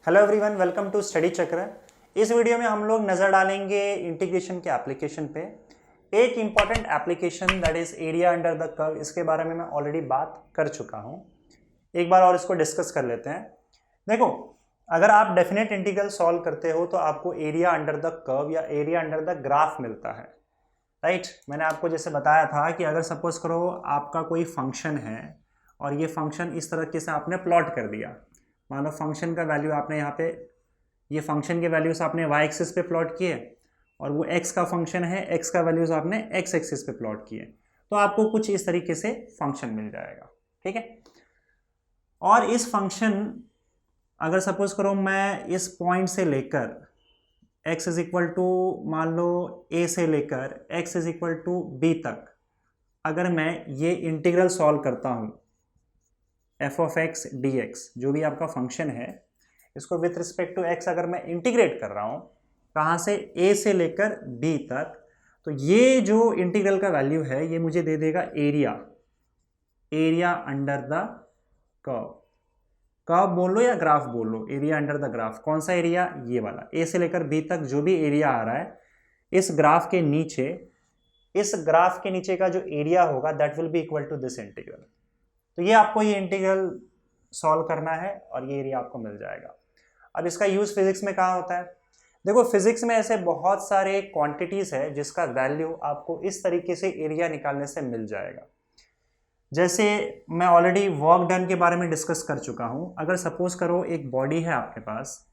Hello everyone, welcome to study Chakra. इस video में हम लोग नज़र डालेंगे इंटीग्रेशन के एप्लीकेशन पे। एक important application that is area under the curve, इसके बारे में मैं ऑलरेडी बात कर चुका हूँ। एक बार और इसको डिस्कस कर लेते हैं। देखो, अगर आप डेफिनेट इंटीग्रल सॉल्व करते हो तो आपको एरिया अंडर द कर्व या एरिया अंडर द ग्राफ मिलता है, राइट। मैंने आपको जैसे बताया था कि अगर सपोज करो आपका कोई फंक्शन है और ये फंक्शन इस तरीके से आपने प्लॉट कर दिया। मान लो फंक्शन का वैल्यू आपने यहाँ पे, ये फंक्शन के वैल्यूज आपने वाई एक्सिस पे प्लॉट किए और वो एक्स का फंक्शन है, एक्स का वैल्यूज आपने एक्स एक्सिस पे प्लॉट किए, तो आपको कुछ इस तरीके से फंक्शन मिल जाएगा, ठीक है। और इस फंक्शन, अगर सपोज करो मैं इस पॉइंट से लेकर x इज इक्वल टू, मान लो a से लेकर x is equal to b तक, अगर मैं ये इंटीग्रल सॉल्व करता हूँ f ऑफ x dx, जो भी आपका फंक्शन है, इसको विथ रिस्पेक्ट टू x अगर मैं इंटीग्रेट कर रहा हूँ कहाँ से, a से लेकर b तक, तो ये जो इंटीग्रल का वैल्यू है ये मुझे दे देगा area under the curve. Curve बोल लो या ग्राफ बोल लो, एरिया अंडर द ग्राफ। कौन सा एरिया? ये वाला, a से लेकर b तक जो भी एरिया आ रहा है इस ग्राफ के नीचे, इस ग्राफ के नीचे का जो एरिया होगा that will be equal to this integral. तो ये आपको ये इंटीग्रल सॉल्व करना है और ये एरिया आपको मिल जाएगा। अब इसका यूज फिजिक्स में कहाँ होता है? देखो, फिजिक्स में ऐसे बहुत सारे क्वांटिटीज है जिसका वैल्यू आपको इस तरीके से एरिया निकालने से मिल जाएगा। जैसे मैं ऑलरेडी वर्क डन के बारे में डिस्कस कर चुका हूं। अगर सपोज करो एक बॉडी है आपके पास,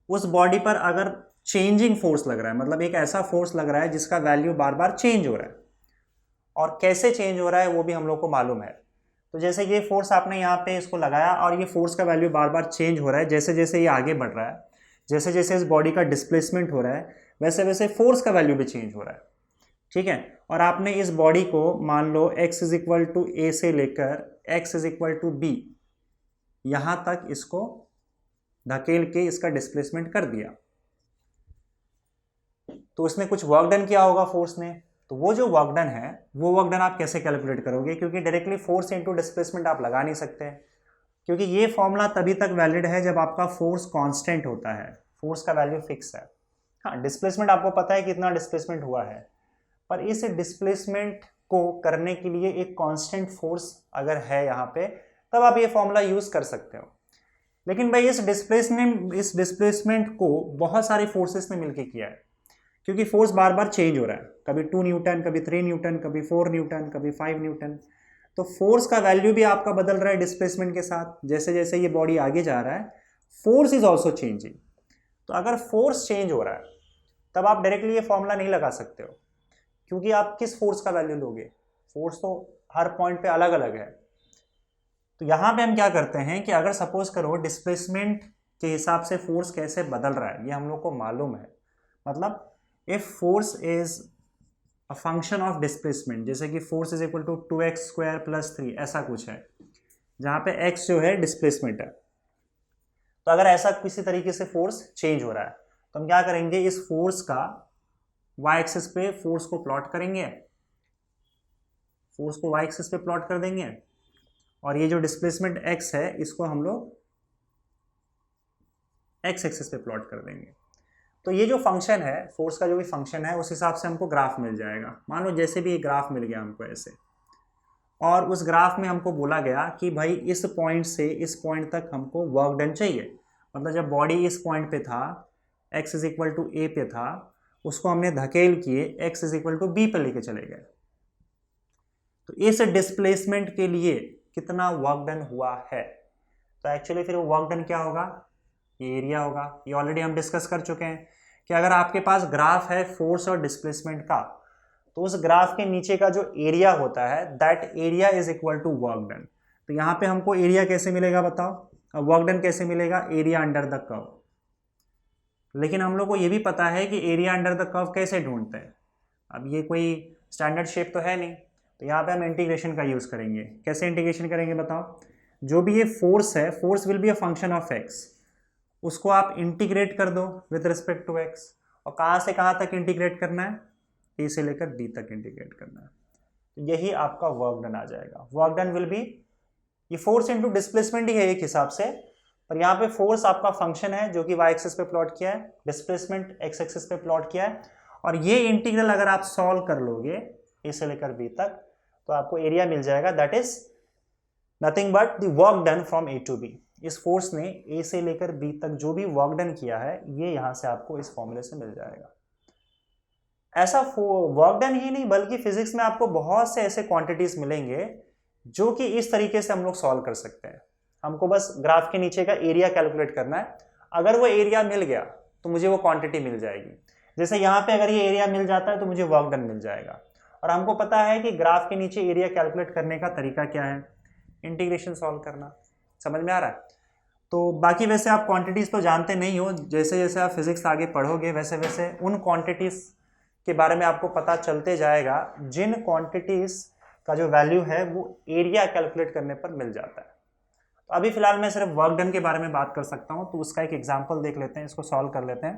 उस बॉडी पर अगर चेंजिंग फोर्स लग रहा है, मतलब एक ऐसा फोर्स लग रहा है जिसका वैल्यू बार बार चेंज हो रहा है, और कैसे चेंज हो रहा है वो भी हम लोग को मालूम है। तो जैसे ये फोर्स आपने यहाँ पे इसको लगाया और ये फोर्स का वैल्यू बार बार चेंज हो रहा है, जैसे जैसे ये आगे बढ़ रहा है, जैसे जैसे इस बॉडी का डिस्प्लेसमेंट हो रहा है, वैसे वैसे फोर्स का वैल्यू भी चेंज हो रहा है, ठीक है। और आपने इस बॉडी को मान लो x is equal to A से लेकर x is equal to B, यहां तक इसको धकेल के इसका डिस्प्लेसमेंट कर दिया, तो इसने कुछ वर्क डन किया होगा फोर्स ने। तो वो जो वर्क डन है वो वर्क डन आप कैसे कैलकुलेट करोगे? क्योंकि डायरेक्टली फोर्स इनटू डिस्प्लेसमेंट आप लगा नहीं सकते, क्योंकि ये फॉर्मूला तभी तक वैलिड है जब आपका फोर्स कांस्टेंट होता है, फोर्स का वैल्यू फिक्स है। हाँ, डिस्प्लेसमेंट आपको पता है कितना डिस्प्लेसमेंट हुआ है, पर इस डिस्प्लेसमेंट को करने के लिए एक कांस्टेंट फोर्स अगर है यहाँ पे, तब आप ये फॉर्मूला यूज कर सकते हो। लेकिन भाई इस डिस्प्लेसमेंट को बहुत सारे फोर्सेस ने मिलकर किया है, क्योंकि फोर्स बार बार चेंज हो रहा है, कभी 2 न्यूटन, कभी 3 न्यूटन, कभी 4 न्यूटन, कभी 5 न्यूटन। तो फोर्स का वैल्यू भी आपका बदल रहा है डिस्प्लेसमेंट के साथ। जैसे जैसे ये बॉडी आगे जा रहा है, फोर्स इज ऑल्सो चेंजिंग। तो अगर फोर्स चेंज हो रहा है तब आप डायरेक्टली ये फॉर्मूला नहीं लगा सकते हो, क्योंकि आप किस फोर्स का वैल्यू लोगे? फोर्स तो हर पॉइंट पे अलग अलग है। तो यहां पे हम क्या करते हैं कि अगर सपोज करो डिस्प्लेसमेंट के हिसाब से फोर्स कैसे बदल रहा है ये हम लोग को मालूम है, मतलब if force is a function of displacement, जैसे कि force is equal to 2x square plus 3, ऐसा कुछ है जहां पे x जो है डिस्प्लेसमेंट है। तो अगर ऐसा किसी तरीके से फोर्स चेंज हो रहा है तो हम क्या करेंगे, इस फोर्स का वाई एक्सिस पे फोर्स को प्लॉट करेंगे, फोर्स को वाई एक्सिस पे प्लॉट कर देंगे, और ये जो डिस्प्लेसमेंट x है इसको हम लोग x एक्सिस पे प्लॉट कर देंगे। तो ये जो फंक्शन है, फोर्स का जो भी फंक्शन है, उस हिसाब से हमको ग्राफ मिल जाएगा। मान लो जैसे भी एक ग्राफ मिल गया हमको ऐसे, और उस ग्राफ में हमको बोला गया कि भाई इस पॉइंट से इस पॉइंट तक हमको वर्क डन चाहिए। मतलब जब बॉडी इस पॉइंट पे था, x is equal to A पे था, उसको हमने धकेल किए x is equal to B पे लेके चले गए। तो इस डिस्प्लेसमेंट के लिए कितना वर्क डन हुआ है? तो एक्चुअली फिर वो वर्क डन क्या होगा? ये एरिया होगा। ये ऑलरेडी हम डिस्कस कर चुके हैं कि अगर आपके पास ग्राफ है फोर्स और डिस्प्लेसमेंट का, तो उस ग्राफ के नीचे का जो एरिया होता है that area is equal to work done. तो यहाँ पे हमको एरिया कैसे मिलेगा बताओ, वर्क डन कैसे मिलेगा? Area under the curve. लेकिन हम लोग को ये भी पता है कि एरिया अंडर द कर्व कैसे ढूंढते हैं। अब ये कोई स्टैंडर्ड शेप तो है नहीं, तो यहाँ पे हम इंटीग्रेशन का यूज करेंगे। कैसे इंटीग्रेशन करेंगे बताओ? जो भी ये फोर्स है, force will be a function of x, उसको आप इंटीग्रेट कर दो विद रिस्पेक्ट टू एक्स। और कहाँ से कहाँ तक इंटीग्रेट करना है? ए से लेकर बी तक इंटीग्रेट करना है। तो यही आपका वर्क डन आ जाएगा। वर्क डन विल बी, ये फोर्स इनटू डिस्प्लेसमेंट ही है एक हिसाब से, पर यहाँ पे फोर्स आपका फंक्शन है जो कि वाई एक्सिस पे प्लॉट किया है, डिस्प्लेसमेंट एक्स एक्सिस पे प्लॉट किया है, और ये इंटीग्रल अगर आप सॉल्व कर लोगे ए से लेकर बी तक तो आपको एरिया मिल जाएगा, that is nothing but the work done from A to B. इस फोर्स ने ए से लेकर बी तक जो भी वर्क डन किया है ये यहां से आपको इस फॉर्मूले से मिल जाएगा। ऐसा वर्क डन ही नहीं बल्कि फिजिक्स में आपको बहुत से ऐसे क्वांटिटीज मिलेंगे जो कि इस तरीके से हम लोग सॉल्व कर सकते हैं। हमको बस ग्राफ के नीचे का एरिया कैलकुलेट करना है, अगर वो एरिया मिल गया तो मुझे वो क्वांटिटी मिल जाएगी। जैसे यहाँ पे अगर ये एरिया मिल जाता है तो मुझे वर्क डन मिल जाएगा, और हमको पता है कि ग्राफ के नीचे एरिया कैलकुलेट करने का तरीका क्या है, इंटीग्रेशन सॉल्व करना। समझ में आ रहा है? तो बाकी वैसे आप क्वांटिटीज तो जानते नहीं हो, जैसे जैसे आप फिजिक्स आगे पढ़ोगे वैसे वैसे उन क्वांटिटीज के बारे में आपको पता चलते जाएगा जिन क्वांटिटीज का जो वैल्यू है वो एरिया कैलकुलेट करने पर मिल जाता है। तो अभी फिलहाल मैं सिर्फ वर्क डन के बारे में बात कर सकता हूँ, तो उसका एक एग्जाम्पल देख लेते हैं, इसको सॉल्व कर लेते हैं,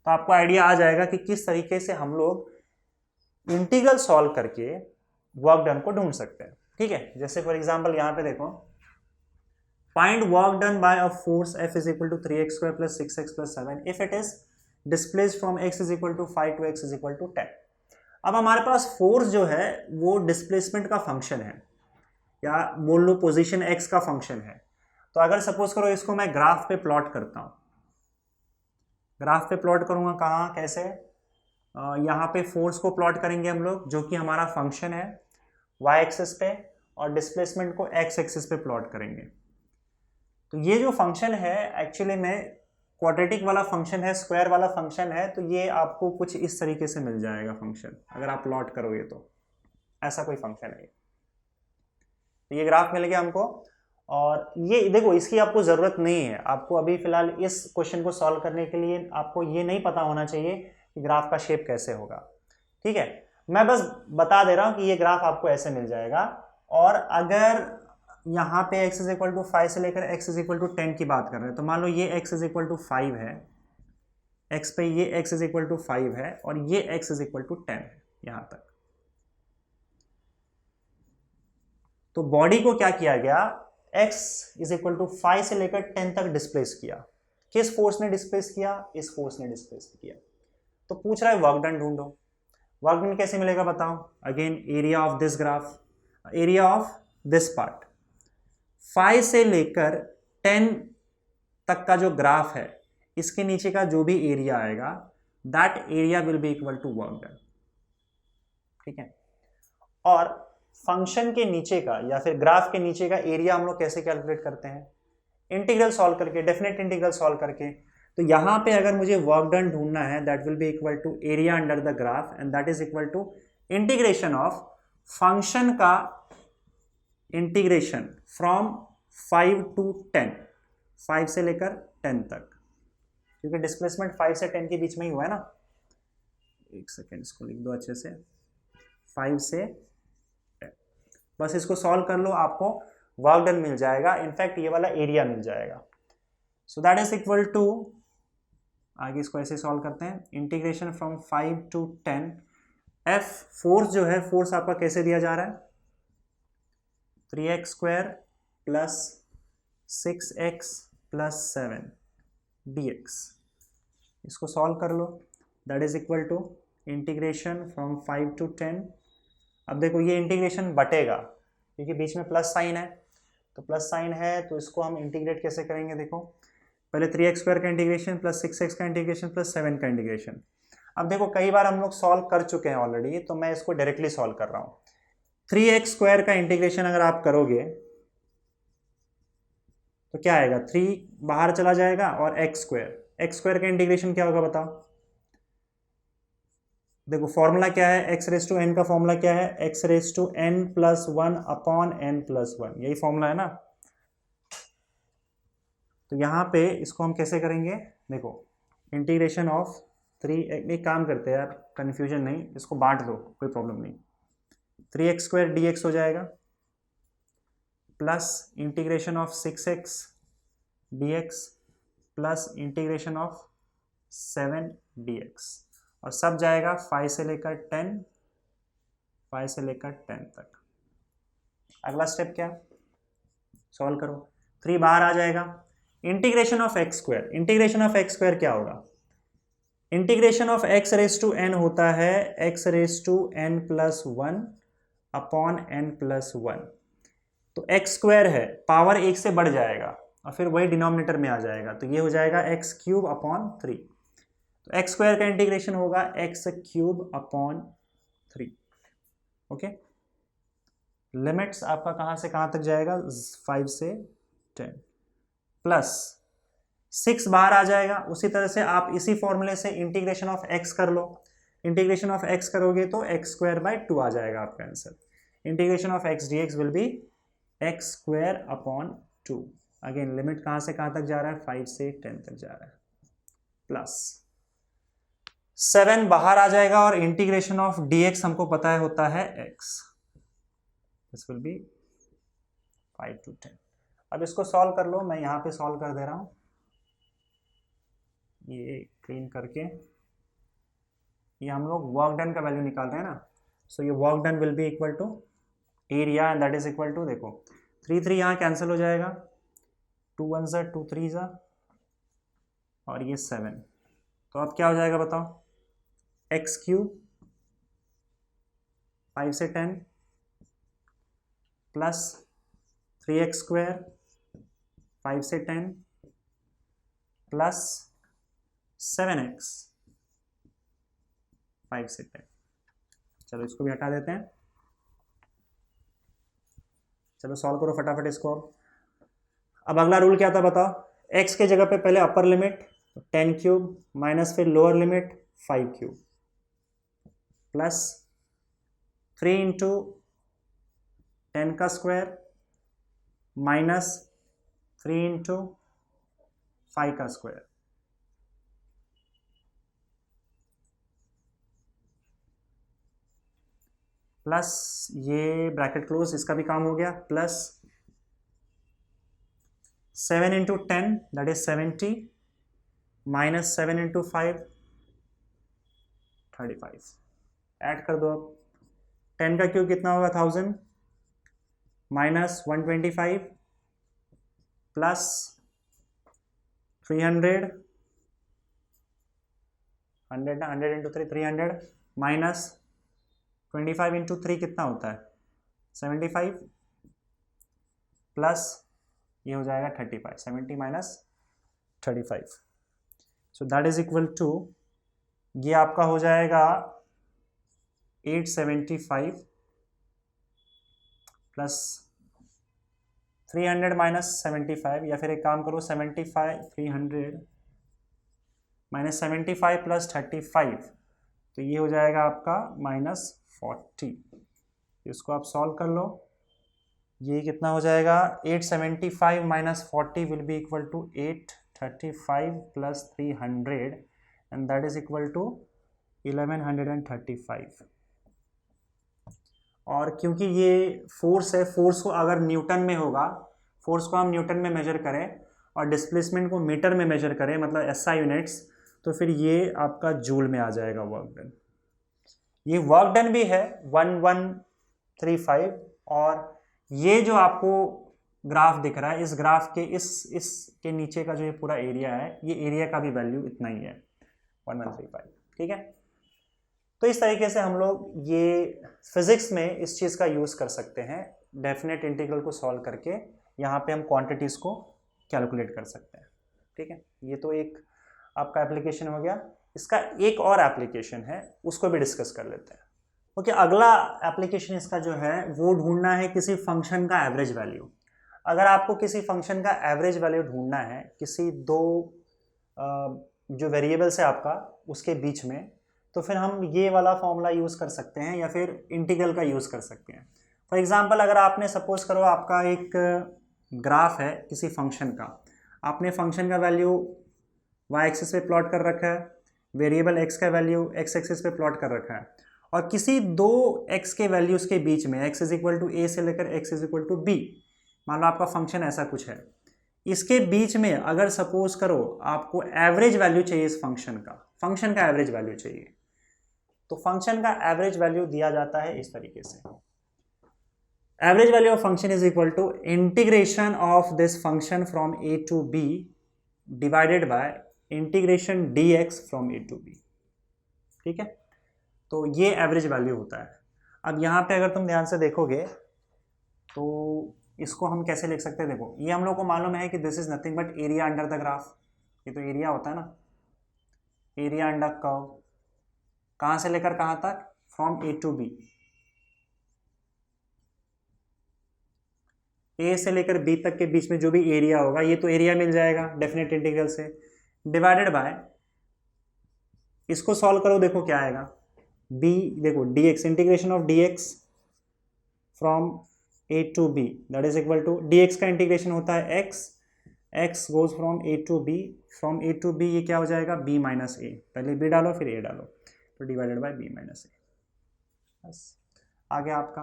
तो आपको आइडिया आ जाएगा कि किस तरीके से हम लोग इंटीग्रल सॉल्व करके वर्क डन को ढूंढ सकते हैं। ठीक है, जैसे फॉर एग्जांपल यहाँ पे देखो, find work done by a force F is equal to 3x² + 6x + 7 if it is displaced from x is equal to 5 to x is equal to 10। अब हमारे पास फोर्स जो है वो डिस्प्लेसमेंट का फंक्शन है, या बोल लो पोजीशन x का फंक्शन है। तो अगर सपोज करो इसको मैं ग्राफ पे प्लॉट करता हूँ, ग्राफ पे प्लॉट करूंगा कहाँ कैसे, यहाँ पे फोर्स को प्लॉट करेंगे हम लोग जो कि हमारा फंक्शन है y एक्सिस पे, और डिस्प्लेसमेंट को x एक्सिस पे प्लॉट करेंगे। तो ये जो फंक्शन है एक्चुअली में क्वाड्रेटिक वाला फंक्शन है, स्क्वायर वाला फंक्शन है, तो ये आपको कुछ इस तरीके से मिल जाएगा फंक्शन, अगर आप प्लॉट करोगे तो ऐसा कोई फंक्शन है। तो ये ग्राफ मिल गया हमको, और ये देखो इसकी आपको ज़रूरत नहीं है, आपको अभी फिलहाल इस क्वेश्चन को सॉल्व करने के लिए आपको ये नहीं पता होना चाहिए कि ग्राफ का शेप कैसे होगा। ठीक है, मैं बस बता दे रहा हूँ कि ये ग्राफ आपको ऐसे मिल जाएगा। और अगर यहाँ पे x इज इक्वल टू 5 से लेकर x इज इक्वल टू 10 की बात कर रहे हैं, तो मान लो ये x इज इक्वल टू 5 है, x पे ये x इज इक्वल टू 5 है, और ये x इज इक्वल टू 10 है यहाँ तक। तो बॉडी को क्या किया गया, x इज इक्वल टू 5 से लेकर 10 तक डिस्प्लेस किया। किस फोर्स ने डिस्प्लेस किया, इस फोर्स ने डिस्प्लेस किया। तो पूछ रहा है वर्क डन ढूंढो। वर्क डन कैसे मिलेगा बताओ, again area of this graph, area of this part, 5 से लेकर 10 तक का जो ग्राफ है इसके नीचे का जो भी एरिया आएगा that area will be equal to work done. ठीक है, और फंक्शन के नीचे का या फिर ग्राफ के नीचे का एरिया हम लोग कैसे कैलकुलेट करते हैं, इंटीग्रल सॉल्व करके, डेफिनेट इंटीग्रल सॉल्व करके। तो यहां पे अगर मुझे वर्क डन ढूंढना है that will be equal to area under the graph, and that is equal to integration of function का इंटीग्रेशन फ्रॉम 5 to 10, 5 से लेकर 10 तक, क्योंकि डिस्प्लेसमेंट 5 से 10 के बीच में ही हुआ है ना। एक सेकेंड इसको लिख दो अच्छे से, 5 से 10, बस इसको सॉल्व कर लो, आपको वर्क डन मिल जाएगा, इनफैक्ट ये वाला एरिया मिल जाएगा। So that is equal to, आगे इसको ऐसे सॉल्व करते हैं, integration from 5 to 10, F force जो है, फोर्स आपका कैसे दिया जा रहा है, 3x² + 6x + 7 dx। इसको सॉल्व कर लो, that is equal to integration from 5 to 10। अब देखो ये इंटीग्रेशन बटेगा क्योंकि बीच में प्लस साइन है, तो प्लस साइन है तो इसको हम इंटीग्रेट कैसे करेंगे, देखो पहले 3x² का इंटीग्रेशन + 6x का इंटीग्रेशन + 7 का इंटीग्रेशन। अब देखो कई बार हम लोग सॉल्व कर चुके हैं ऑलरेडी, तो मैं इसको डायरेक्टली सॉल्व कर रहा हूँ। 3x² का इंटीग्रेशन अगर आप करोगे तो क्या आएगा, 3 बाहर चला जाएगा और x² का इंटीग्रेशन क्या होगा बताओ। देखो फॉर्मूला क्या है, x⁻n का फॉर्मूला क्या है, x⁻n + 1 अपॉन n + 1, यही फॉर्मूला है ना। तो यहाँ पे इसको हम कैसे करेंगे, देखो इंटीग्रेशन ऑफ 3, एक काम करते हैं यार, कन्फ्यूजन नहीं, इसको बांट दो, कोई प्रॉब्लम नहीं। 3x² dx हो जाएगा plus integration of 6x dx plus integration of 7 dx, और सब जाएगा 5 से लेकर 10, 5 से लेकर 10 तक। अगला स्टेप क्या, सॉल्व करो, 3 बाहर आ जाएगा, integration of X square, integration of X square क्या होगा? Integration of X raise to N होता है X raise to N plus one upon N plus one. तो एक्स स्क्वायर है, पावर एक से बढ़ जाएगा और फिर वही डिनोमिनेटर में आ जाएगा, तो ये हो जाएगा एक्स क्यूब अपॉन थ्री। तो एक्स स्क्वायर का इंटीग्रेशन होगा x cube upon three. Okay, limits आपका कहां से कहां तक जाएगा? 5 से 10 प्लस 6 बाहर आ जाएगा। उसी तरह से आप इसी फॉर्मूले से इंटीग्रेशन ऑफ एक्स कर लो, इंटीग्रेशन ऑफ एक्स करोगे तो एक्स स्क्वायर बाय 2 आ जाएगा आपका answer. Integration of x D x will be x square upon 2। Again limit कहां से कहां तक जा रहा है? 5 से 10 तक जा रहा है, प्लस 7 बाहर आ जाएगा और इंटीग्रेशन ऑफ dx हमको पता है होता है x, this will be 5 to 10। अब इसको सॉल्व कर लो, मैं यहां पे सॉल्व कर दे रहा हूं, ये क्लीन करके। ये हम लोग वर्क डन का वैल्यू निकाल रहे हैं ना, सो ये work done will be equal to area and that is equal to, देखो 3 3 यहाँ कैंसिल हो जाएगा, 2 1 ज़ा 2 3 ज़ा और ये 7। तो अब क्या हो जाएगा बताओ? एक्स क्यूब 5 से 10 प्लस 3x स्क्वायर 5 से 10 प्लस 7x 5 से 10। चलो इसको भी हटा देते हैं, चलो सॉल्व करो फटाफट इसको। अब अगला रूल क्या था बताओ? x के जगह पे पहले अपर लिमिट 10 क्यूब माइनस फिर lower limit 5 cube plus 3 into 10 का स्क्वायर माइनस 3 इंटू 5 का स्क्वायर प्लस ये ब्रैकेट क्लोज, इसका भी काम हो गया, plus 7 into 10 that is 70 minus 7 into 5 35। Add कर दो अब, 10 का क्यूब कितना होगा? 1000 माइनस 125 प्लस 300 100 ना, 100 इंटू 3 300 माइनस 25 इंटू 3 कितना होता है? 75 प्लस ये हो जाएगा 35, 70 minus 35, so that is equal to, ये आपका हो जाएगा 875 प्लस 300 माइनस 75, या फिर एक काम करो 75 300 माइनस 75 प्लस 35, तो ये हो जाएगा आपका माइनस 40। इसको आप सॉल्व कर लो, ये कितना हो जाएगा? 875 minus 40 will be equal to 835 plus 300 and that is equal to 1135। और क्योंकि ये फोर्स है, फोर्स को अगर न्यूटन में होगा, फोर्स को हम न्यूटन में मेजर करें और डिस्प्लेसमेंट को मीटर में मेजर करें, मतलब SI यूनिट्स, तो फिर ये आपका जूल में आ जाएगा वर्क डन। ये वर्क डन भी है 1135, और ये जो आपको ग्राफ दिख रहा है, इस ग्राफ के इसके नीचे का जो ये पूरा एरिया है, ये एरिया का भी वैल्यू इतना ही है 1135। ठीक है, तो इस तरीके से हम लोग ये फिजिक्स में इस चीज़ का यूज़ कर सकते हैं, डेफिनेट इंटीग्रल को सॉल्व करके यहाँ पे हम क्वांटिटीज़ को कैलकुलेट कर सकते हैं। ठीक है, ये तो एक आपका एप्लीकेशन हो गया। इसका एक और एप्लीकेशन है, उसको भी डिस्कस कर लेते हैं। ओके, अगला एप्लीकेशन इसका जो है वो ढूंढना है किसी फंक्शन का एवरेज वैल्यू। अगर आपको किसी फंक्शन का एवरेज वैल्यू ढूंढना है किसी दो जो वेरिएबल्स है आपका उसके बीच में, तो फिर हम ये वाला फॉर्मूला यूज़ कर सकते हैं या फिर इंटीग्रल का यूज़ कर सकते हैं। फॉर एग्जांपल, अगर आपने सपोज करो आपका एक ग्राफ है किसी फंक्शन का, आपने फंक्शन का वैल्यू y एक्सिस पे प्लॉट कर रखा है, वेरिएबल x का वैल्यू x एक्सिस पे प्लॉट कर रखा है, और किसी दो x के वैल्यूज़ के बीच में x is equal to a से लेकर x is equal to b, मान लो आपका फंक्शन ऐसा कुछ है, इसके बीच में अगर सपोज करो आपको एवरेज वैल्यू चाहिए इस फंक्शन का एवरेज वैल्यू चाहिए, तो फंक्शन का एवरेज वैल्यू दिया जाता है इस तरीके से। Average value of function is equal to integration of this function from A to B divided by integration D X from A to B. ठीक है, तो ये एवरेज वैल्यू होता है। अब यहाँ पे अगर तुम ध्यान से देखोगे तो इसको हम कैसे लिख सकते हैं, देखो ये हम लोग को मालूम है कि this is nothing but area under the graph. ये तो एरिया होता है ना, एरिया अंडर कर्व, कहाँ से लेकर कहाँ तक, फ्रॉम ए टू बी, ए से लेकर बी तक के बीच में जो भी एरिया होगा ये तो एरिया मिल जाएगा डेफिनेट इंटीग्रल से, डिवाइडेड बाय, इसको सॉल्व करो देखो क्या आएगा, बी देखो D X, integration of D X from A to B that is equal to, D X का इंटीग्रेशन होता है X, X goes from A to B, from A to B ये क्या हो जाएगा, बी माइनस ए, पहले B डालो फिर ए डालो, तो डिवाइडेड बाय बी माइनस ए। बस आ गया आपका।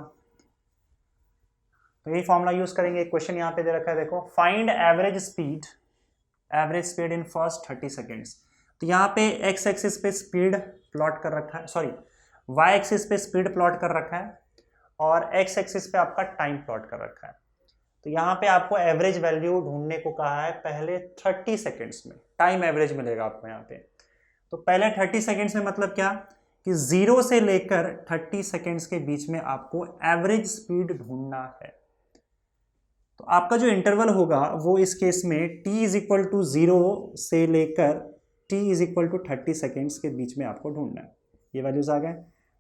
तो यही फॉर्मूला यूज करेंगे। एक क्वेश्चन यहाँ पे दे रखा है देखो, find average speed in first 30 seconds. तो यहाँ पे एक्स एक्सिस पे स्पीड प्लॉट कर रखा है, सॉरी वाई एक्सिस पे स्पीड प्लॉट कर रखा है और एक्स एक्सिस पे आपका टाइम प्लॉट कर रखा है। तो यहाँ पे आपको एवरेज वैल्यू ढूंढने को कहा है पहले 30 सेकेंड्स में, टाइम एवरेज मिलेगा आपको यहाँ पे। तो पहले 30 सेकेंड्स में मतलब क्या कि 0 से लेकर 30 सेकेंड्स के बीच में आपको एवरेज स्पीड ढूंढना है। तो आपका जो इंटरवल होगा वो इस केस में t इज इक्वल टू 0 से लेकर t is equal to 30 seconds के बीच में आपको ढूंढना है। ये वैल्यूज आ गए,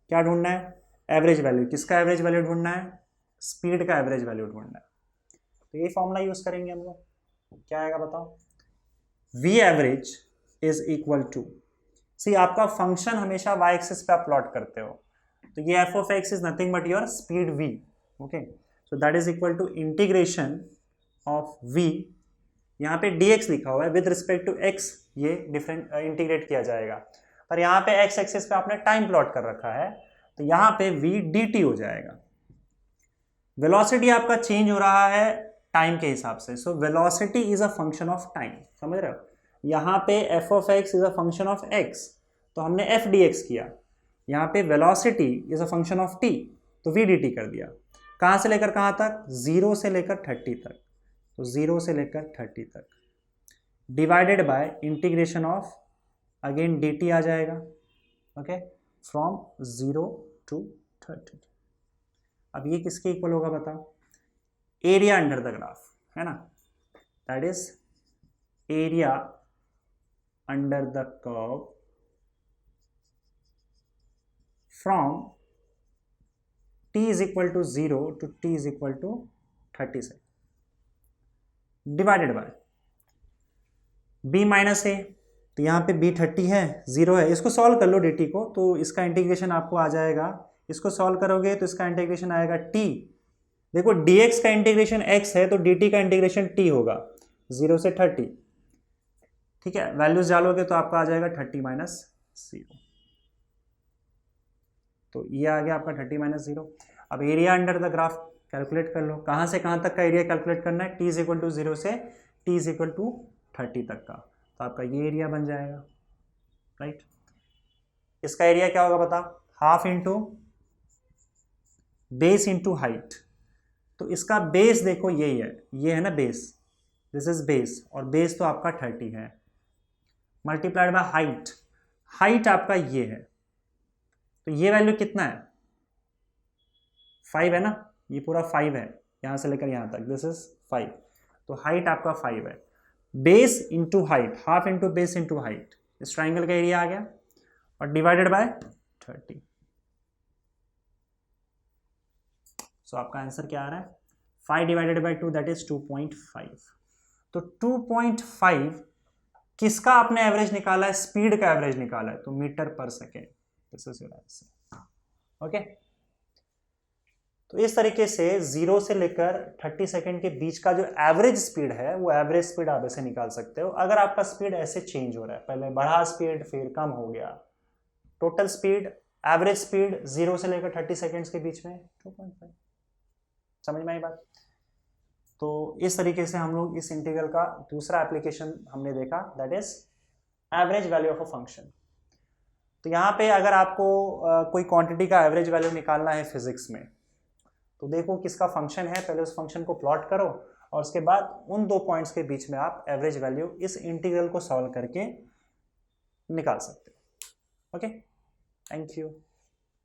क्या ढूंढना है, एवरेज वैल्यू। किसका एवरेज वैल्यू ढूंढना है, स्पीड का एवरेज वैल्यू ढूंढना है। तो ये फॉर्मूला यूज करेंगे हम लोग, क्या आएगा बताओ, v average is equal to, C आपका फंक्शन हमेशा y एक्सिस पे आप प्लॉट करते हो, तो ये f of x is nothing but your speed v, okay. So that is equal to integration of v, यहाँ पे dx लिखा हुआ है विद रिस्पेक्ट टू x, ये डिफरेंट इंटीग्रेट किया जाएगा, पर यहाँ पे x एक्सिस पे आपने टाइम प्लॉट कर रखा है तो यहाँ पे v dt हो जाएगा। वेलोसिटी आपका चेंज हो रहा है टाइम के हिसाब से, so velocity is a function of time, समझ रहे हो। यहाँ पे f of x is a function of x, तो हमने f dx किया, यहाँ पे velocity is a function of t, तो v dt कर दिया। कहाँ से लेकर कहाँ तक, 0 से लेकर 30 तक, तो 0 से लेकर 30 तक, divided by integration of again dt आ जाएगा, ओके, फ्रॉम 0 टू 30। अब ये किसके इक्वल होगा बताओ, एरिया अंडर द ग्राफ, है ना, that is area under the curve from t is equal to 0 to t is equal to 30 से, डिवाइडेड बाय b माइनस ए, तो यहाँ पे b 30 है, 0 है, इसको सॉल्व कर लो dt को, तो इसका इंटीग्रेशन आपको आ जाएगा, इसको सॉल्व करोगे तो इसका इंटीग्रेशन आएगा t, देखो dx का इंटीग्रेशन x है तो dt का इंटीग्रेशन t होगा 0 से 30, ठीक है, वैल्यूज डालोगे तो आपका आ जाएगा 30 माइनस 0, तो ये आ गया आपका 30 माइनस 0। अब area under the graph calculate कर लो, कहाँ से कहाँ तक का एरिया कैलकुलेट करना है, t इज इक्वल टू 0 से t इज इक्वल टू 30 तक का, तो आपका ये एरिया बन जाएगा, राइट। इसका एरिया क्या होगा बता, half into base into height, तो इसका बेस देखो यही है, ये है ना बेस, दिस इज बेस, और बेस तो आपका 30 है, मल्टीप्लाइड बाय हाइट, हाइट आपका ये है, तो ये वैल्यू कितना है, 5 है ना, ये पूरा 5 है यहां से लेकर यहां तक, दिस इज 5, तो हाइट आपका 5 है, base into height, half into base into height, इस ट्राइंगल का एरिया आ गया और डिवाइडेड बाय 30। सो आपका आंसर क्या आ रहा है, 5 डिवाइडेड बाय 2 दैट इज 2.5। तो 2.5 किसका आपने एवरेज निकाला है, स्पीड का एवरेज निकाला है, तो मीटर पर second, this is your answer, okay. तो इस तरीके से 0 से लेकर 30 सेकेंड के बीच का जो एवरेज स्पीड है वो एवरेज स्पीड आप ऐसे निकाल सकते हो। अगर आपका स्पीड ऐसे चेंज हो रहा है, पहले बढ़ा स्पीड फिर कम हो गया, टोटल स्पीड एवरेज स्पीड 0 से लेकर 30 सेकेंड्स के बीच में 2.5, समझ में आई बात। तो इस तरीके से हम लोग इस इंटीग्रल का दूसरा एप्लीकेशन हमने देखा, that is average value of a function. तो यहाँ पे अगर आपको कोई क्वांटिटी का एवरेज वैल्यू निकालना है फिजिक्स में, तो देखो किसका फंक्शन है, पहले उस फंक्शन को प्लॉट करो और उसके बाद उन दो पॉइंट्स के बीच में आप एवरेज वैल्यू इस इंटीग्रल को सॉल्व करके निकाल सकते हो। Okay, thank you.